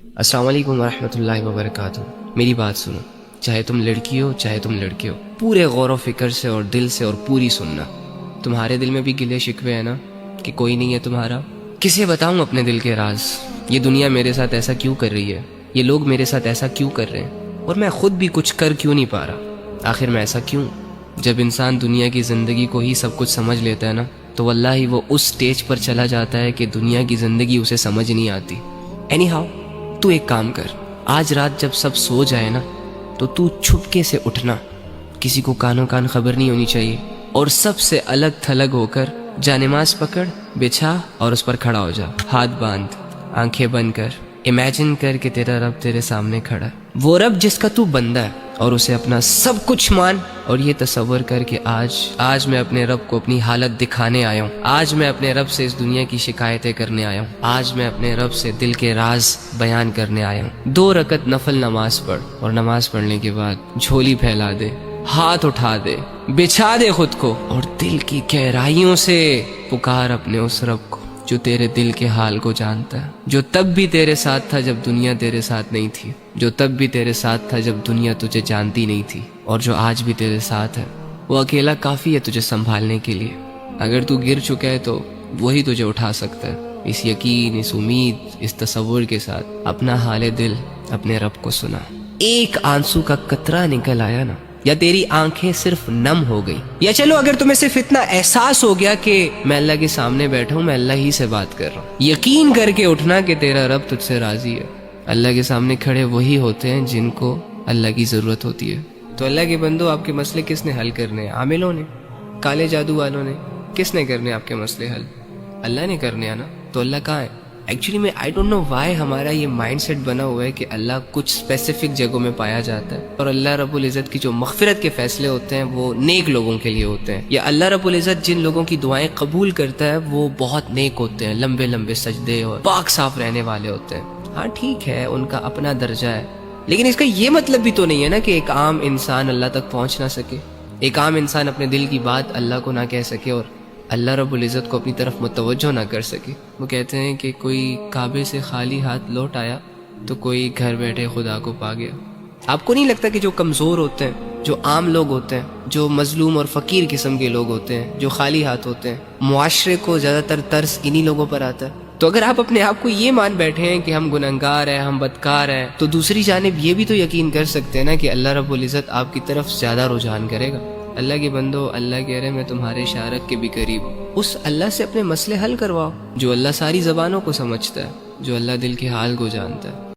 السلام علیکم ورحمۃ اللہ وبرکاتہ۔ میری بات سنو، چاہے تم لڑکی ہو چاہے تم لڑکے ہو، پورے غور و فکر سے اور دل سے اور پوری سننا۔ تمہارے دل میں بھی گلے شکوے ہیں نا کہ کوئی نہیں ہے تمہارا؟ کسے بتاؤں اپنے دل کے راز؟ یہ دنیا میرے ساتھ ایسا کیوں کر رہی ہے؟ یہ لوگ میرے ساتھ ایسا کیوں کر رہے ہیں؟ اور میں خود بھی کچھ کر کیوں نہیں پا رہا؟ آخر میں ایسا کیوں؟ جب انسان دنیا کی زندگی کو ہی سب کچھ سمجھ لیتا ہے نا، تو واللہ ہی وہ اس سٹیج پر چلا جاتا ہے کہ دنیا کی زندگی اسے سمجھ نہیں آتی۔ اینی ہاؤ، تو ایک کام کر، آج رات جب سب سو جائے نا تو چھپکے سے اٹھنا، کسی کو کانوں کان خبر نہیں ہونی چاہیے، اور سب سے الگ تھلگ ہو کر جا نماز پکڑ، بچھا اور اس پر کھڑا ہو جا، ہاتھ باندھ، آنکھیں بند کر، امیجن کر کہ تیرا رب تیرے سامنے کھڑا ہے، وہ رب جس کا تو بندہ ہے، اور اسے اپنا سب کچھ مان، اور یہ تصور کر کہ آج میں اپنے رب کو اپنی حالت دکھانے آیا ہوں، آج میں اپنے رب سے اس دنیا کی شکایتیں کرنے آیا ہوں، آج میں اپنے رب سے دل کے راز بیان کرنے آیا ہوں۔ 2 رکعت نفل نماز پڑھ، اور نماز پڑھنے کے بعد جھولی پھیلا دے، ہاتھ اٹھا دے، بچھا دے خود کو، اور دل کی گہرائیوں سے پکار اپنے اس رب کو جو تیرے دل کے حال کو جانتا ہے، جو تب بھی تیرے ساتھ تھا جب دنیا تیرے ساتھ نہیں تھی، جو تب بھی تیرے ساتھ تھا جب دنیا تجھے جانتی نہیں تھی، اور جو آج بھی تیرے ساتھ ہے۔ وہ اکیلا کافی ہے تجھے سنبھالنے کے لیے۔ اگر تو گر چکا ہے تو وہی تجھے اٹھا سکتا ہے۔ اس یقین، اس امید، اس تصور کے ساتھ اپنا حال دل اپنے رب کو سنا۔ ایک آنسو کا قطرہ نکل آیا نا، یا تیری آنکھیں صرف نم ہو گئی، یا چلو اگر تمہیں صرف اتنا احساس ہو گیا کہ میں اللہ کے سامنے بیٹھا ہوں، میں اللہ ہی سے بات کر رہا ہوں، یقین کر کے اٹھنا کہ تیرا رب تجھ سے راضی ہے۔ اللہ کے سامنے کھڑے وہی ہوتے ہیں جن کو اللہ کی ضرورت ہوتی ہے۔ تو اللہ کے بندو، آپ کے مسئلے کس نے حل کرنے ہیں؟ عاملوں نے؟ کالے جادو والوں نے؟ کس نے کرنے آپ کے مسئلے حل؟ اللہ نے کرنے ہیں نا۔ تو اللہ کہاں ہے؟ ایکچولی میں آئی ڈونٹ نو وائی ہمارا یہ مائنڈ سیٹ بنا ہوا ہے کہ اللہ کچھ اسپیسیفک جگہوں میں پایا جاتا ہے، اور اللہ رب العزت کی جو مغفرت کے فیصلے ہوتے ہیں وہ نیک لوگوں کے لیے ہوتے ہیں، یا اللہ رب العزت جن لوگوں کی دعائیں قبول کرتا ہے وہ بہت نیک ہوتے ہیں، لمبے لمبے سجدے اور پاک صاف رہنے والے ہوتے ہیں۔ ہاں ٹھیک ہے، ان کا اپنا درجہ ہے، لیکن اس کا یہ مطلب بھی تو نہیں ہے نا کہ ایک عام انسان اللہ تک پہنچ نہ سکے، ایک عام انسان اپنے دل کی بات اللہ کو نہ کہہ سکے، اور اللہ رب العزت کو اپنی طرف متوجہ نہ کر سکے۔ وہ کہتے ہیں کہ کوئی کعبے سے خالی ہاتھ لوٹ آیا تو کوئی گھر بیٹھے خدا کو پا گیا۔ آپ کو نہیں لگتا کہ جو کمزور ہوتے ہیں، جو عام لوگ ہوتے ہیں، جو مظلوم اور فقیر قسم کے لوگ ہوتے ہیں، جو خالی ہاتھ ہوتے ہیں، معاشرے کو زیادہ تر ترس انہی لوگوں پر آتا ہے؟ تو اگر آپ اپنے آپ کو یہ مان بیٹھے ہیں کہ ہم گنہگار ہیں، ہم بدکار ہیں، تو دوسری جانب یہ بھی تو یقین کر سکتے ہیں نا کہ اللہ رب العزت آپ کی طرف زیادہ رجحان کرے گا۔ اللہ کے بندو، اللہ کہہ رہے میں تمہارے شارک کے بھی قریب ہوں۔ اس اللہ سے اپنے مسئلے حل کرواؤ جو اللہ ساری زبانوں کو سمجھتا ہے، جو اللہ دل کے حال کو جانتا ہے۔